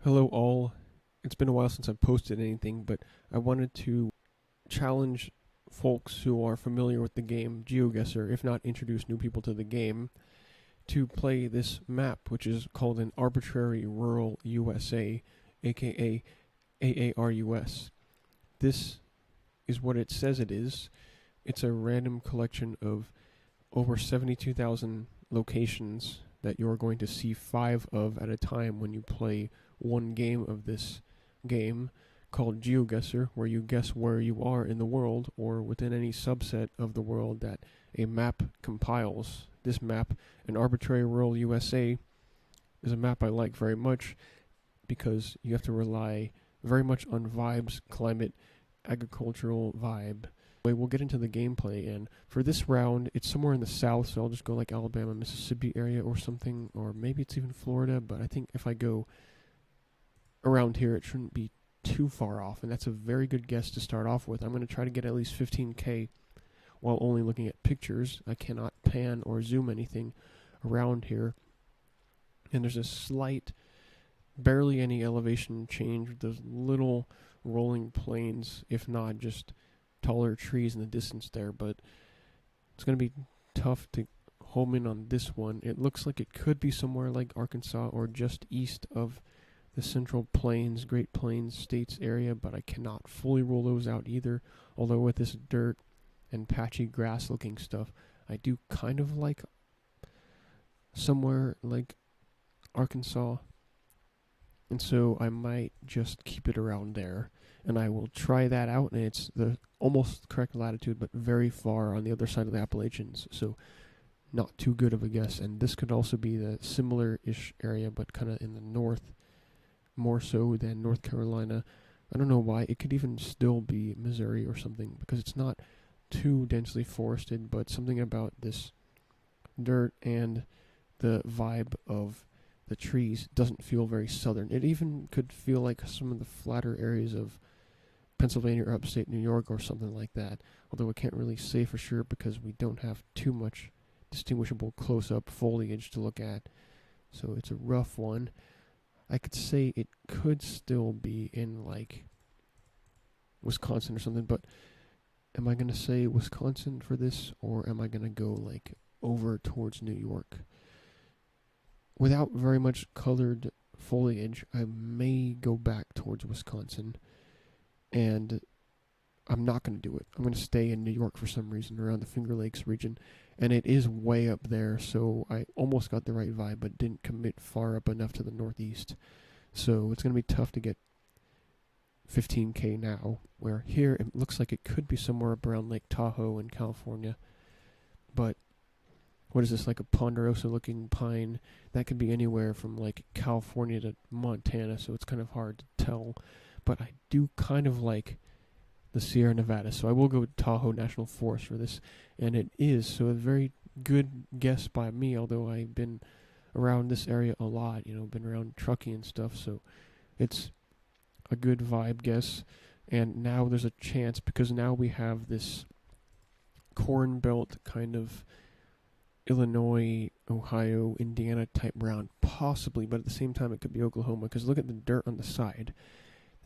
Hello all. It's been a while since I've posted anything, but I wanted to challenge folks who are familiar with the game GeoGuessr, if not introduce new people to the game, to play this map, which is called An Arbitrary Rural USA, aka AARUS. This is what it says it is. It's a random collection of over 72,000 locations that you're going to see 5 of at a time when you play one game of this game called GeoGuessr, where you guess where you are in the world or within any subset of the world that a map compiles. This map, An Arbitrary Rural USA, is a map I like very much because you have to rely very much on vibes, climate, agricultural vibe. We'll get into the gameplay, and for this round, it's somewhere in the south, so I'll just go like Alabama, Mississippi area or something, or maybe it's even Florida, but I think if I go around here, it shouldn't be too far off, and that's a very good guess to start off with. I'm going to try to get at least 15K while only looking at pictures. I cannot pan or zoom anything around here, and there's a slight, barely any elevation change with those little rolling plains, if not just taller trees in the distance there, but it's going to be tough to home in on this one. It looks like it could be somewhere like Arkansas or just east of the Central Plains, Great Plains States area, but I cannot fully rule those out either, although with this dirt and patchy grass looking stuff, I do kind of like somewhere like Arkansas, and so I might just keep it around there, and I will try that out, and it's the almost correct latitude, but very far on the other side of the Appalachians, so not too good of a guess. And this could also be the similar-ish area, but kind of in the north, more so than North Carolina. I don't know why. It could even still be Missouri or something, because it's not too densely forested, but something about this dirt and the vibe of the trees doesn't feel very southern. It even could feel like some of the flatter areas of Pennsylvania or upstate New York or something like that, although I can't really say for sure because we don't have too much distinguishable close-up foliage to look at, so it's a rough one. I could say it could still be in like Wisconsin or something, but am I going to say Wisconsin for this, or am I going to go like over towards New York? Without very much colored foliage, I may go back towards Wisconsin, and I'm not going to do it. I'm going to stay in New York for some reason, around the Finger Lakes region, and it is way up there, so I almost got the right vibe, but didn't commit far up enough to the northeast. So it's going to be tough to get 15K now, where here it looks like it could be somewhere up around Lake Tahoe in California, but what is this, like a ponderosa-looking pine? That could be anywhere from like California to Montana, so it's kind of hard to tell. But I do kind of like the Sierra Nevada, so I will go with Tahoe National Forest for this, and it is, so a very good guess by me, although I've been around this area a lot, been around trucking and stuff, so it's a good vibe guess. And now there's a chance, because now we have this corn belt kind of Illinois, Ohio, Indiana type round, possibly, but at the same time it could be Oklahoma, because look at the dirt on the side.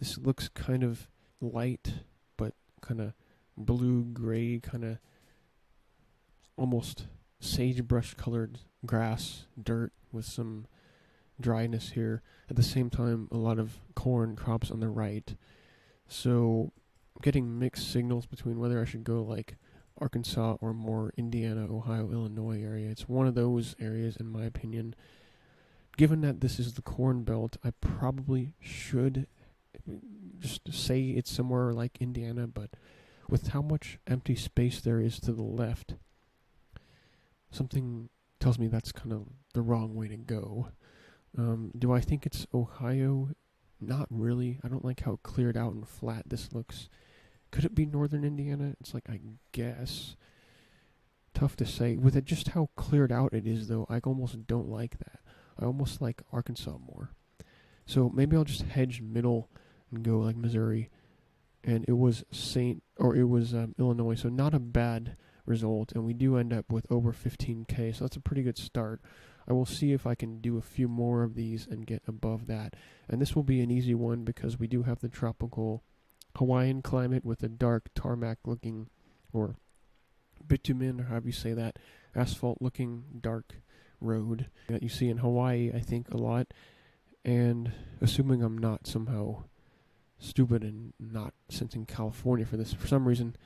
This looks kind of light, but kind of blue-gray, kind of almost sagebrush colored grass, dirt with some dryness here. At the same time, a lot of corn crops on the right. So I'm getting mixed signals between whether I should go like Arkansas or more Indiana, Ohio, Illinois area. It's one of those areas, in my opinion. Given that this is the Corn Belt, I probably should just say it's somewhere like Indiana, but with how much empty space there is to the left, something tells me that's kind of the wrong way to go. Do I think it's Ohio? Not really. I don't like how cleared out and flat this looks. Could it be northern Indiana? It's like, I guess. Tough to say. With it just how cleared out it is, though, I almost don't like that. I almost like Arkansas more. So maybe I'll just hedge middle and go like Missouri. And it was Illinois, so not a bad result. And we do end up with over 15K, so that's a pretty good start. I will see if I can do a few more of these and get above that. And this will be an easy one because we do have the tropical Hawaiian climate with a dark tarmac looking, or bitumen, or however you say that, asphalt looking dark road that you see in Hawaii, I think, a lot. And assuming I'm not somehow stupid and not sensing California for this, for some reason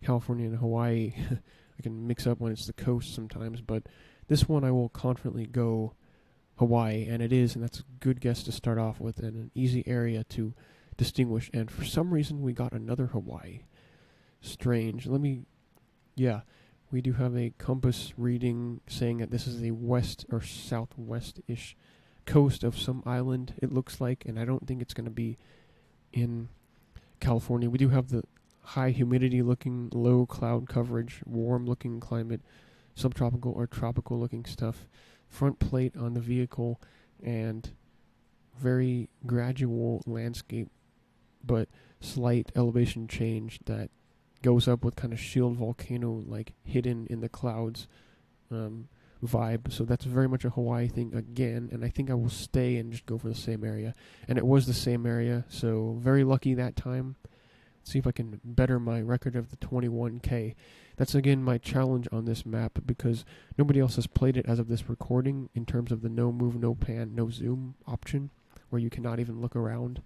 California and Hawaii I can mix up when it's the coast sometimes, but this one I will confidently go Hawaii, and it is, and that's a good guess to start off with, and an easy area to distinguish. And for some reason we got another Hawaii. Strange. We do have a compass reading saying that this is the west or southwest-ish coast of some island, it looks like, and I don't think it's going to be in California. We do have the high humidity looking, low cloud coverage, warm looking climate, subtropical or tropical looking stuff, front plate on the vehicle, and very gradual landscape, but slight elevation change that goes up with kind of shield volcano like hidden in the clouds vibe. So that's very much a Hawaii thing again, and I think I will stay and just go for the same area. And it was the same area, so very lucky that time. Let's see if I can better my record of the 21K. That's again my challenge on this map because nobody else has played it as of this recording in terms of the no move, no pan, no zoom option where you cannot even look around.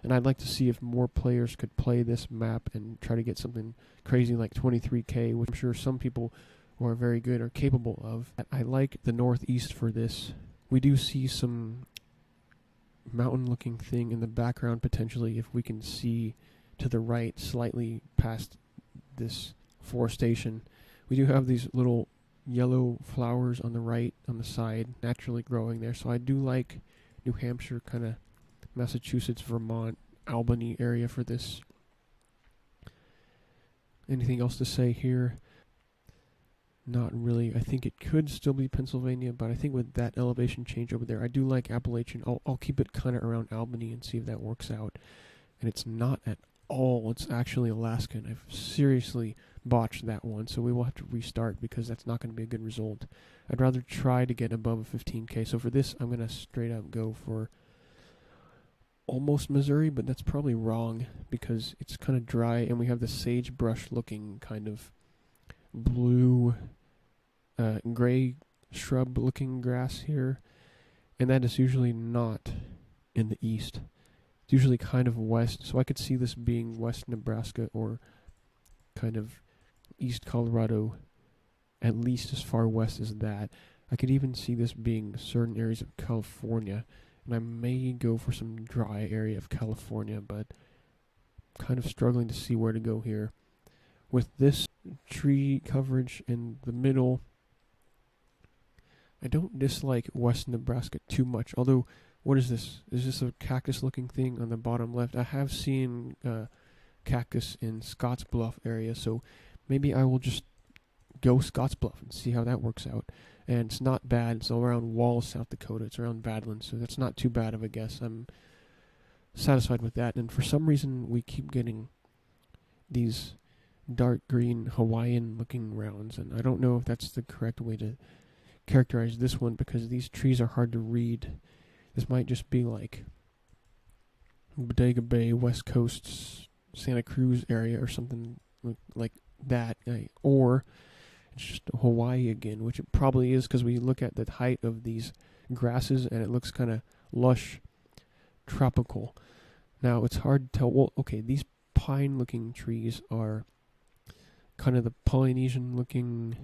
And I'd like to see if more players could play this map and try to get something crazy like 23K, which I'm sure some people who are very good are capable of. I like the northeast for this. We do see some mountain-looking thing in the background potentially if we can see to the right slightly past this forestation. We do have these little yellow flowers on the right, on the side, naturally growing there. So I do like New Hampshire, kind of Massachusetts, Vermont, Albany area for this. Anything else to say here? Not really. I think it could still be Pennsylvania, but I think with that elevation change over there, I do like Appalachian. I'll keep it kind of around Albany and see if that works out. And it's not at all. It's actually Alaska, and I've seriously botched that one, so we will have to restart because that's not going to be a good result. I'd rather try to get above a 15K. So for this, I'm going to straight up go for almost Missouri, but that's probably wrong because it's kind of dry, and we have the sagebrush looking kind of blue gray shrub looking grass here, and that is usually not in the east. It's usually kind of west, so I could see this being west Nebraska or kind of east Colorado, at least as far west as that. I could even see this being certain areas of California, and I may go for some dry area of California, but kind of struggling to see where to go here. With this tree coverage in the middle, I don't dislike west Nebraska too much, although, what is this? Is this a cactus looking thing on the bottom left? I have seen cactus in Scottsbluff area, so maybe I will just go Scottsbluff and see how that works out. And it's not bad. It's all around Walls, South Dakota. It's around Badlands, so that's not too bad of a guess. I'm satisfied with that. And for some reason, we keep getting these dark green Hawaiian looking rounds, and I don't know if that's the correct way to characterize this one because these trees are hard to read. This might just be like Bodega Bay, West Coast, Santa Cruz area or something like that, or it's just Hawaii again, which it probably is because we look at the height of these grasses and it looks kind of lush, tropical. Now it's hard to tell. Well, okay, these pine-looking trees are kind of the Polynesian-looking,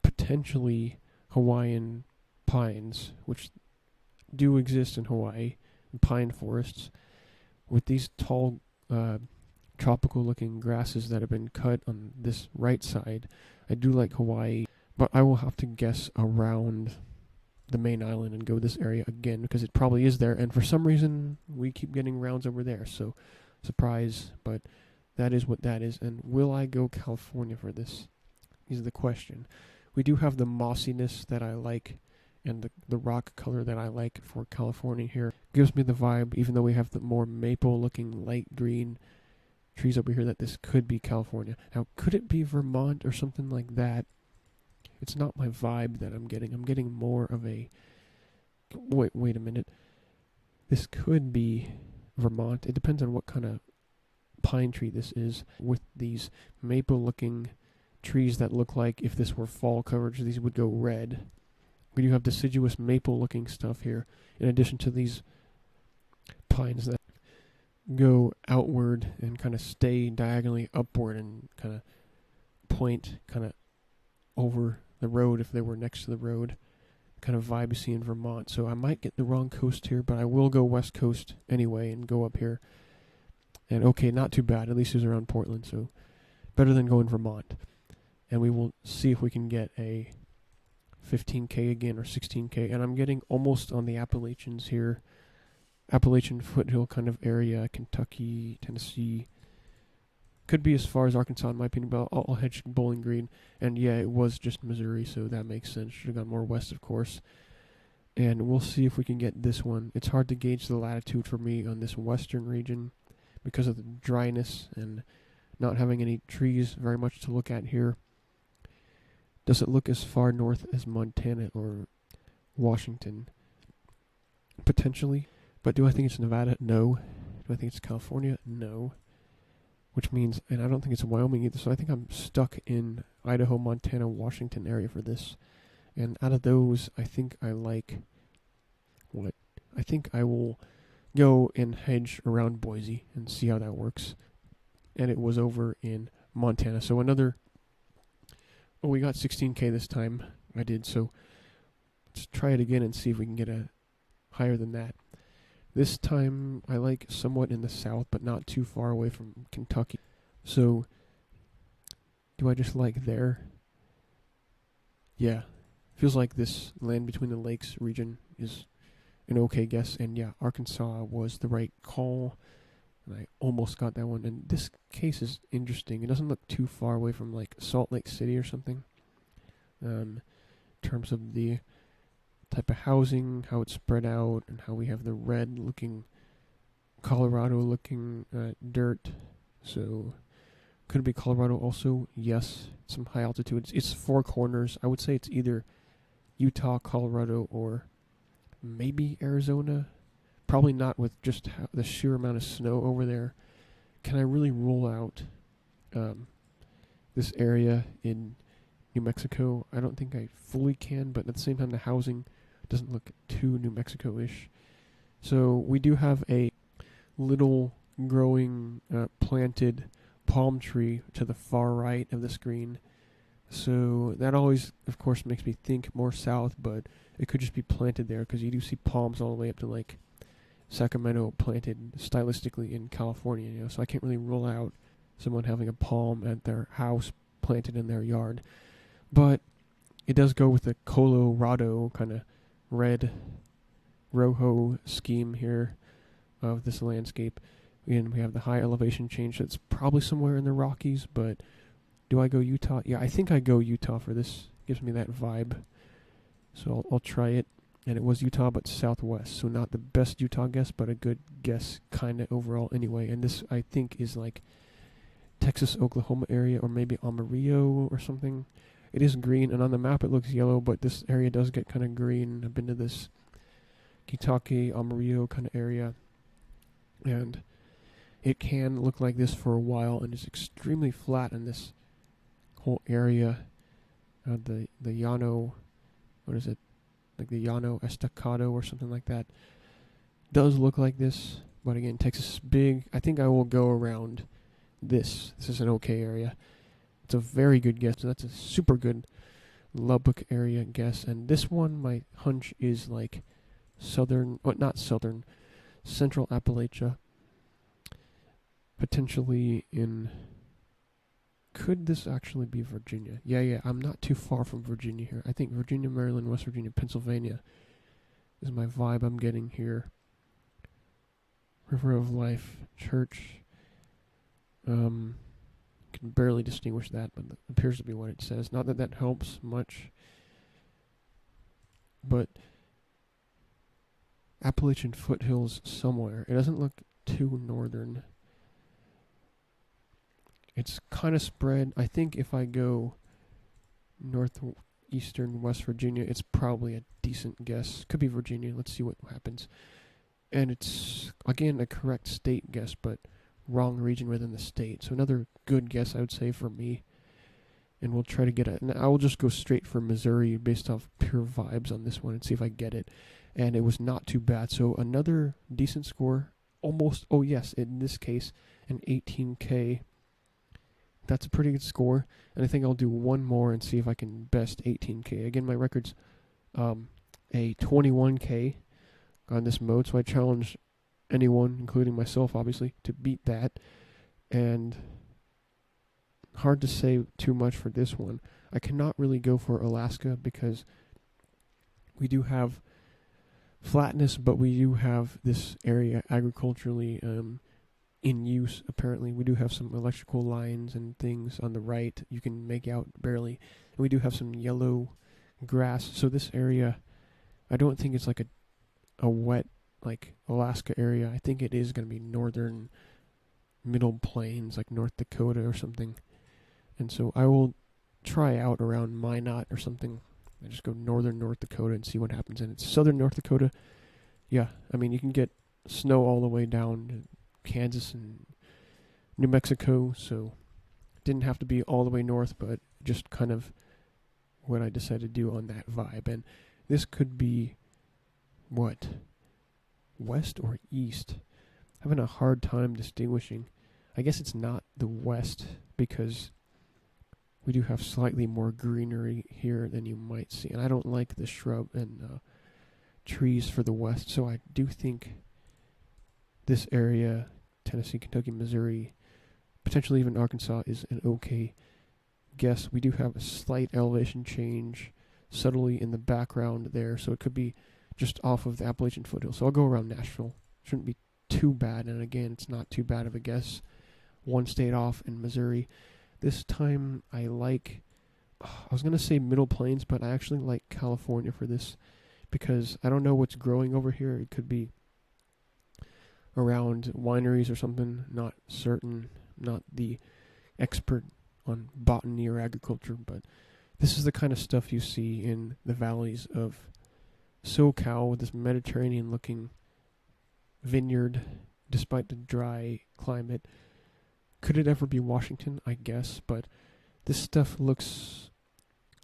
potentially Hawaiian pines, which do exist in Hawaii, pine forests, with these tall, tropical-looking grasses that have been cut on this right side. I do like Hawaii, but I will have to guess around the main island and go this area again because it probably is there, and for some reason we keep getting rounds over there, so surprise, but that is what that is. And will I go California for this is the question. We do have the mossiness that I like and the rock color that I like for California here. Gives me the vibe, even though we have the more maple looking light green trees over here, that this could be California. Now, could it be Vermont or something like that? It's not my vibe that I'm getting. I'm getting more of a... Wait a minute. This could be Vermont. It depends on what kind of pine tree this is, with these maple-looking trees that look like if this were fall coverage, these would go red. We do have deciduous maple-looking stuff here, in addition to these pines that go outward and kind of stay diagonally upward and kind of point kind of over the road if they were next to the road. Kind of vibe you see in Vermont. So I might get the wrong coast here, but I will go west coast anyway and go up here. And okay, not too bad. At least it was around Portland, so better than going Vermont. And we will see if we can get a 15K again or 16K. And I'm getting almost on the Appalachians here. Appalachian foothill kind of area, Kentucky, Tennessee. Could be as far as Arkansas in my opinion, but I'll hedge Bowling Green. And yeah, it was just Missouri, so that makes sense. Should have gone more west, of course. And we'll see if we can get this one. It's hard to gauge the latitude for me on this western region because of the dryness and not having any trees very much to look at here. Does it look as far north as Montana or Washington? Potentially. But do I think it's Nevada? No. Do I think it's California? No. Which means, and I don't think it's Wyoming either, so I think I'm stuck in Idaho, Montana, Washington area for this. And out of those, I think I like what? I think I will go and hedge around Boise and see how that works. And it was over in Montana. So another, oh, we got 16K this time. I did, so let's try it again and see if we can get a higher than that. This time, I like somewhat in the south, but not too far away from Kentucky. So, do I just like there? Yeah. Feels like this land between the lakes region is an okay guess. And yeah, Arkansas was the right call. And I almost got that one. And this case is interesting. It doesn't look too far away from like Salt Lake City or something. In terms of the type of housing, how it's spread out, and how we have the red looking Colorado looking dirt. So could it be Colorado also? Yes, some high altitude. It's four corners. I would say it's either Utah, Colorado, or maybe Arizona. Probably not with just the sheer amount of snow over there. Can I really rule out this area in New Mexico? I don't think I fully can, but at the same time the housing doesn't look too New Mexico-ish. So we do have a little growing planted palm tree to the far right of the screen. So that always, of course, makes me think more south, but it could just be planted there because you do see palms all the way up to like Sacramento planted stylistically in California, you know. So I can't really rule out someone having a palm at their house planted in their yard. But it does go with the Colorado kind of red rojo scheme here of this landscape. And we have the high elevation change that's probably somewhere in the Rockies, but do I go Utah? Yeah, I think I go Utah for this. Gives me that vibe. So I'll try it. And it was Utah, but southwest. So not the best Utah guess, but a good guess kind of overall anyway. And this, I think, is like Texas, Oklahoma area, or maybe Amarillo or something. It is green, and on the map it looks yellow, but this area does get kind of green. I've been to this Kitake, Amarillo kind of area, and it can look like this for a while, and it's extremely flat in this whole area. The Llano, what is it? Like the Llano Estacado or something like that. Does look like this, but again, Texas is big. I think I will go around this. This is an okay area. It's a very good guess. So that's a super good Lubbock area guess. And this one, my hunch is like southern, well, not southern, central Appalachia. Potentially in, could this actually be Virginia? Yeah, I'm not too far from Virginia here. I think Virginia, Maryland, West Virginia, Pennsylvania is my vibe I'm getting here. River of Life Church. Can barely distinguish that, but it appears to be what it says. Not that that helps much, but Appalachian foothills somewhere. It doesn't look too northern. It's kind of spread. I think if I go eastern West Virginia. It's probably a decent guess. Could be Virginia. Let's see what happens. And it's, again, a correct state guess, but wrong region within the state. So another good guess, I would say, for me. And we'll try to get it. And I will just go straight for Missouri based off pure vibes on this one and see if I get it. And it was not too bad. So another decent score. Almost, oh yes, in this case, an 18K. That's a pretty good score. And I think I'll do one more and see if I can best 18K. Again, my record's a 21K on this mode. So I challenge anyone, including myself, obviously, to beat that. And hard to say too much for this one. I cannot really go for Alaska because we do have flatness, but we do have this area agriculturally in use. Apparently, we do have some electrical lines and things on the right you can make out barely, and we do have some yellow grass. So this area, I don't think it's like a wet like Alaska area. I think it is going to be northern middle plains, like North Dakota or something. And so I will try out around Minot or something. I just go northern North Dakota and see what happens. And it's southern North Dakota. Yeah, I mean, you can get snow all the way down to Kansas and New Mexico. So it didn't have to be all the way north, but just kind of what I decided to do on that vibe. And this could be, what, west or east? Having a hard time distinguishing. I guess it's not the west because we do have slightly more greenery here than you might see. And I don't like the shrub and trees for the west. So I do think this area, Tennessee, Kentucky, Missouri, potentially even Arkansas, is an okay guess. We do have a slight elevation change subtly in the background there. So it could be just off of the Appalachian foothills. So I'll go around Nashville. Shouldn't be too bad. And again, it's not too bad of a guess. One state off in Missouri. This time I was going to say Middle Plains, but I actually like California for this because I don't know what's growing over here. It could be around wineries or something. Not certain. Not the expert on botany or agriculture, but this is the kind of stuff you see in the valleys of SoCal with this Mediterranean-looking vineyard despite the dry climate. Could it ever be Washington? I guess, but this stuff looks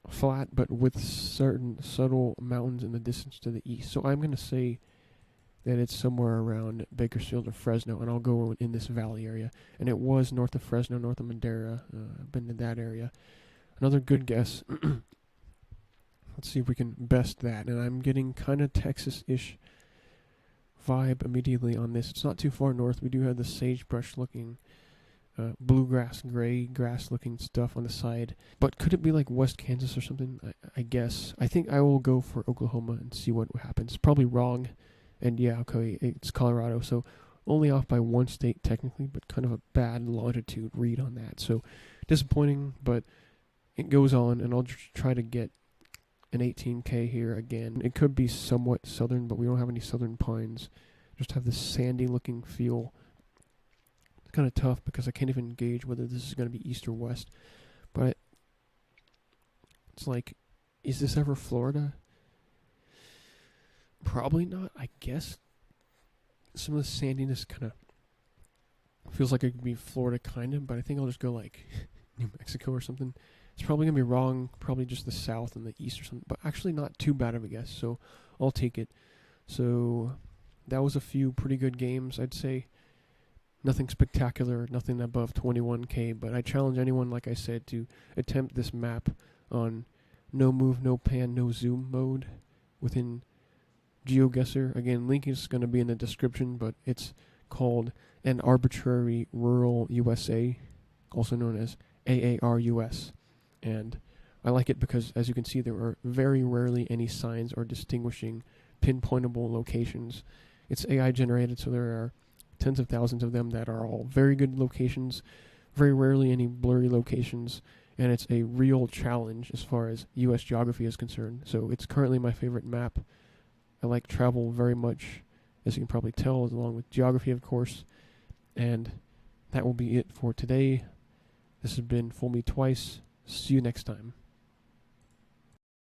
flat, but with certain subtle mountains in the distance to the east. So I'm going to say that it's somewhere around Bakersfield or Fresno, and I'll go in this valley area. And it was north of Fresno, north of Madera. I've been to that area. Another good guess. Let's see if we can best that. And I'm getting kind of Texas-ish vibe immediately on this. It's not too far north. We do have the sagebrush-looking bluegrass, gray grass-looking stuff on the side. But could it be like West Kansas or something? I guess. I think I will go for Oklahoma and see what happens. Probably wrong. And yeah, okay, it's Colorado. So only off by one state technically, but kind of a bad longitude read on that. So disappointing, but it goes on, and I'll try to get an 18K here again. It could be somewhat southern, but we don't have any southern pines. Just have this sandy-looking feel. Kind of tough because I can't even gauge whether this is going to be east or west. But it's like, is this ever Florida? Probably not, I guess. Some of the sandiness kind of feels like it could be Florida kind of, but I think I'll just go like New Mexico or something. It's probably going to be wrong, probably just the south and the east or something, but actually not too bad of a guess, so I'll take it. So that was a few pretty good games, I'd say. Nothing spectacular, nothing above 21K, but I challenge anyone, like I said, to attempt this map on no move, no pan, no zoom mode within GeoGuessr. Again, link is going to be in the description, but it's called An Arbitrary Rural USA, also known as AARUS. And I like it because, as you can see, there are very rarely any signs or distinguishing pinpointable locations. It's AI generated, so there are tens of thousands of them that are all very good locations, very rarely any blurry locations, and it's a real challenge as far as U.S. geography is concerned. So it's currently my favorite map. I like travel very much, as you can probably tell, along with geography, of course. And that will be it for today. This has been Fool Me Twice. See you next time.